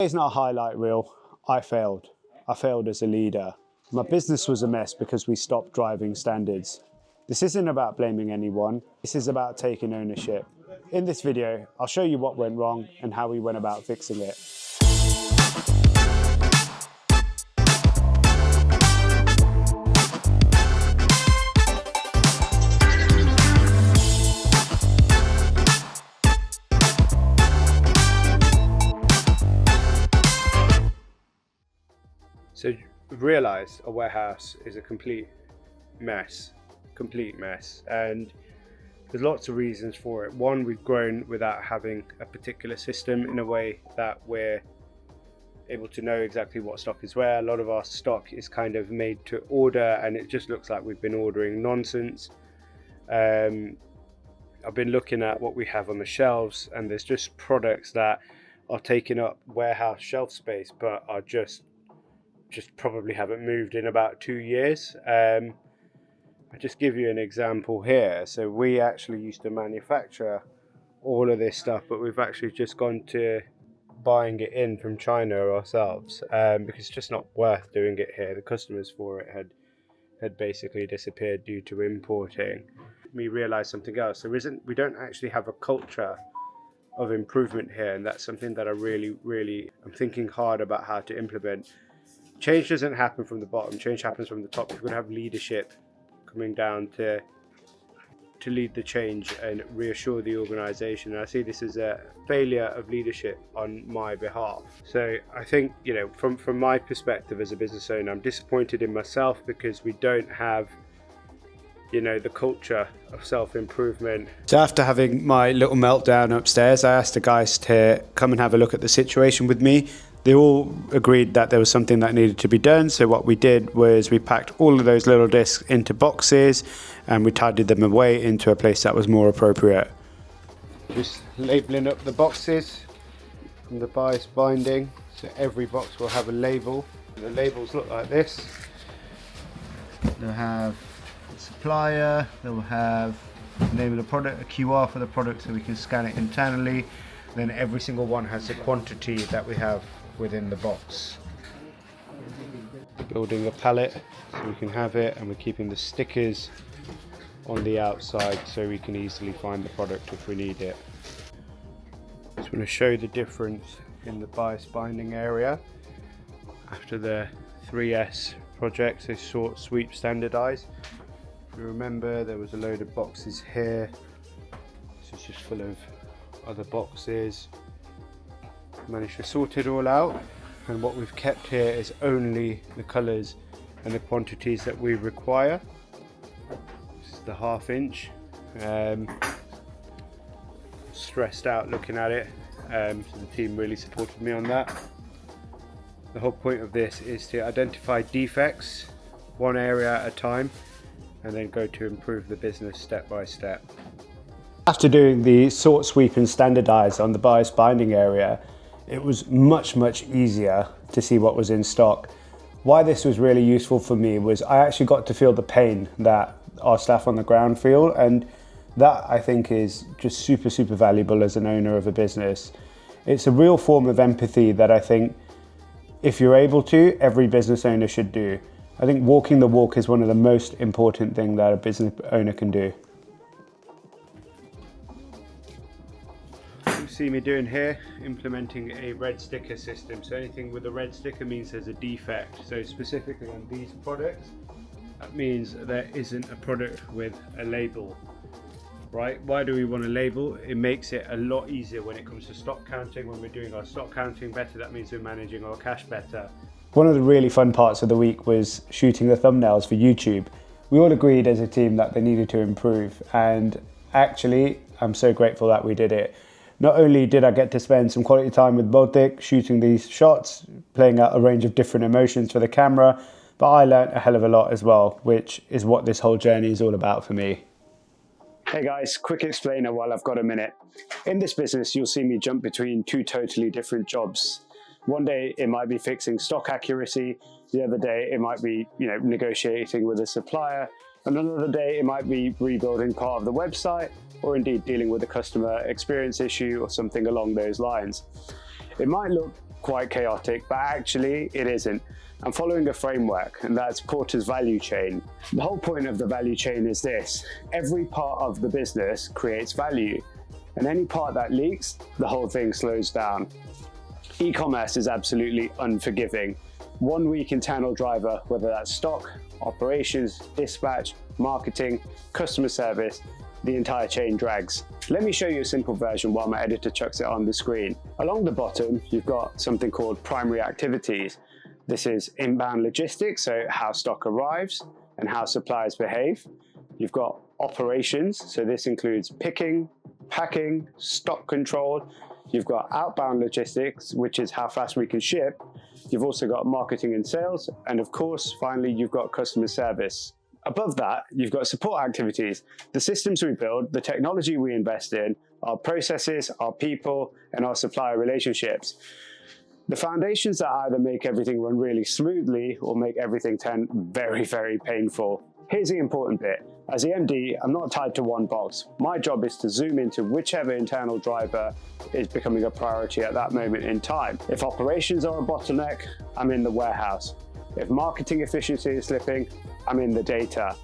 It's not a highlight reel. I failed. I failed as a leader. My business was a mess because we stopped driving standards. This isn't about blaming anyone. This is about taking ownership. In this video, I'll show you what went wrong and how we went about fixing it. So realize a warehouse is a complete mess, and there's lots of reasons for it. One, we've grown without having a particular system in a way that we're able to know exactly what stock is where. A lot of our stock is kind of made to order and it just looks like we've been ordering nonsense. I've been looking at what we have on the shelves and there's just products that are taking up warehouse shelf space but are just probably haven't moved in about 2 years. I'll just give you an example here. So we actually used to manufacture all of this stuff, but we've actually just gone to buying it in from China ourselves because it's just not worth doing it here. The customers for it had basically disappeared due to importing. We realized something else. We don't actually have a culture of improvement here, and that's something that I'm thinking hard about how to implement. Change doesn't happen from the bottom, change happens from the top. You're going to have leadership coming down to lead the change and reassure the organization. And I see this as a failure of leadership on my behalf. So I think, from my perspective as a business owner, I'm disappointed in myself because we don't have the culture of self-improvement. So after having my little meltdown upstairs, I asked the guys to come and have a look at the situation with me. They all agreed that there was something that needed to be done. So what we did was we packed all of those little discs into boxes and we tidied them away into a place that was more appropriate. Just labeling up the boxes from the bias binding. So every box will have a label. The labels look like this. They'll have the supplier, they'll have the name of the product, a QR for the product so we can scan it internally. Then every single one has the quantity that we have within the box. Building a pallet so we can have it, and we're keeping the stickers on the outside so we can easily find the product if we need it. Just want to show the difference in the bias binding area after the 3S project, so sort, sweep, standardize. If you remember, there was a load of boxes here. This is just full of other boxes. Managed to sort it all out, and what we've kept here is only the colours and the quantities that we require. This is the 1/2 inch. Stressed out looking at it, so the team really supported me on that. The whole point of this is to identify defects one area at a time and then go to improve the business step by step. After doing the sort, sweep and standardize on the bias binding area, it was much easier to see what was in stock. Why this was really useful for me was I actually got to feel the pain that our staff on the ground feel, and that I think is just super valuable as an owner of a business. It's a real form of empathy that I think if you're able to, every business owner should do. I think walking the walk is one of the most important things that a business owner can do. See me doing here, implementing a red sticker system. So anything with a red sticker means there's a defect. So specifically on these products, that means there isn't a product with a label, right? Why do we want a label? It makes it a lot easier when it comes to stock counting. When we're doing our stock counting better, that means we're managing our cash better. One of the really fun parts of the week was shooting the thumbnails for YouTube. We all agreed as a team that they needed to improve, and actually I'm so grateful that we did it. Not only did I get to spend some quality time with Baltic shooting these shots, playing out a range of different emotions for the camera, but I learned a hell of a lot as well, which is what this whole journey is all about for me. Hey guys, quick explainer while I've got a minute. In this business, you'll see me jump between 2 totally different jobs. One day it might be fixing stock accuracy, the other day it might be negotiating with a supplier, and another day it might be rebuilding part of the website, or indeed dealing with a customer experience issue or something along those lines. It might look quite chaotic, but actually it isn't. I'm following a framework, and that's Porter's value chain. The whole point of the value chain is this: every part of the business creates value, and any part that leaks, the whole thing slows down. E-commerce is absolutely unforgiving. 1 weak internal driver, whether that's stock, operations, dispatch, marketing, customer service, the entire chain drags. Let me show you a simple version while my editor chucks it on the screen. Along the bottom, you've got something called primary activities. This is inbound logistics, so how stock arrives and how suppliers behave. You've got operations, so this includes picking, packing, stock control. You've got outbound logistics, which is how fast we can ship. You've also got marketing and sales. And of course, finally, you've got customer service. Above that, you've got support activities, the systems we build, the technology we invest in, our processes, our people, and our supplier relationships. The foundations that either make everything run really smoothly or make everything turn very, very painful. Here's the important bit. As the MD, I'm not tied to one box. My job is to zoom into whichever internal driver is becoming a priority at that moment in time. If operations are a bottleneck, I'm in the warehouse. If marketing efficiency is slipping, I'm in the data.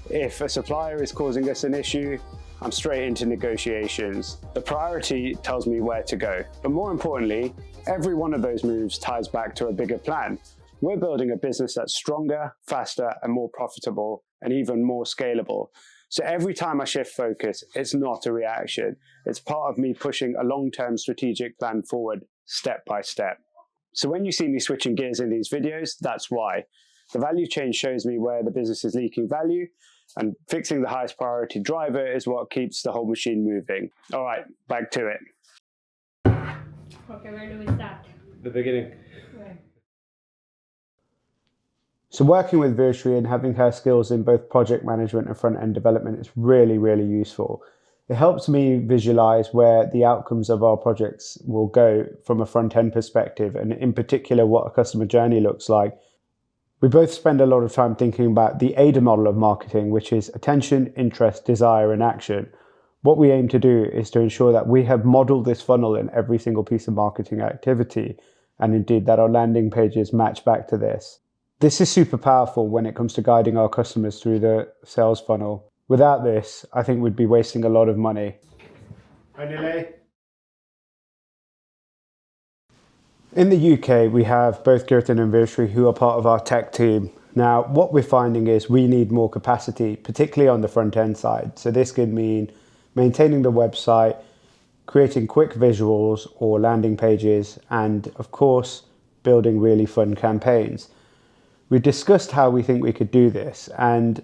If a supplier is causing us an issue, I'm straight into negotiations. The priority tells me where to go. But more importantly, every one of those moves ties back to a bigger plan. We're building a business that's stronger, faster, and more profitable, and even more scalable. So every time I shift focus, it's not a reaction. It's part of me pushing a long-term strategic plan forward, step by step. So when you see me switching gears in these videos, that's why. The value chain shows me where the business is leaking value, and fixing the highest priority driver is what keeps the whole machine moving. All right, back to it. Okay, where do we start? The beginning. Where? So working with Virtually and having her skills in both project management and front-end development is really, really useful. It helps me visualize where the outcomes of our projects will go from a front-end perspective, and in particular what a customer journey looks like. We both spend a lot of time thinking about the AIDA model of marketing, which is attention, interest, desire, and action. What we aim to do is to ensure that we have modeled this funnel in every single piece of marketing activity, and indeed that our landing pages match back to this. This is super powerful when it comes to guiding our customers through the sales funnel. Without this, I think we'd be wasting a lot of money. In the UK, we have both Kavtan and Virtually who are part of our tech team. Now, what we're finding is we need more capacity, particularly on the front end side. So this could mean maintaining the website, creating quick visuals or landing pages, and of course, building really fun campaigns. We discussed how we think we could do this, and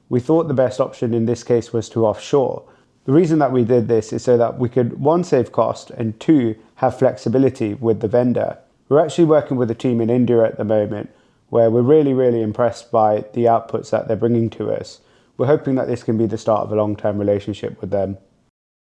we thought the best option in this case was to offshore. The reason that we did this is so that we could, one, save cost, and two, have flexibility with the vendor. We're actually working with a team in India at the moment where we're really, really impressed by the outputs that they're bringing to us. We're hoping that this can be the start of a long-term relationship with them.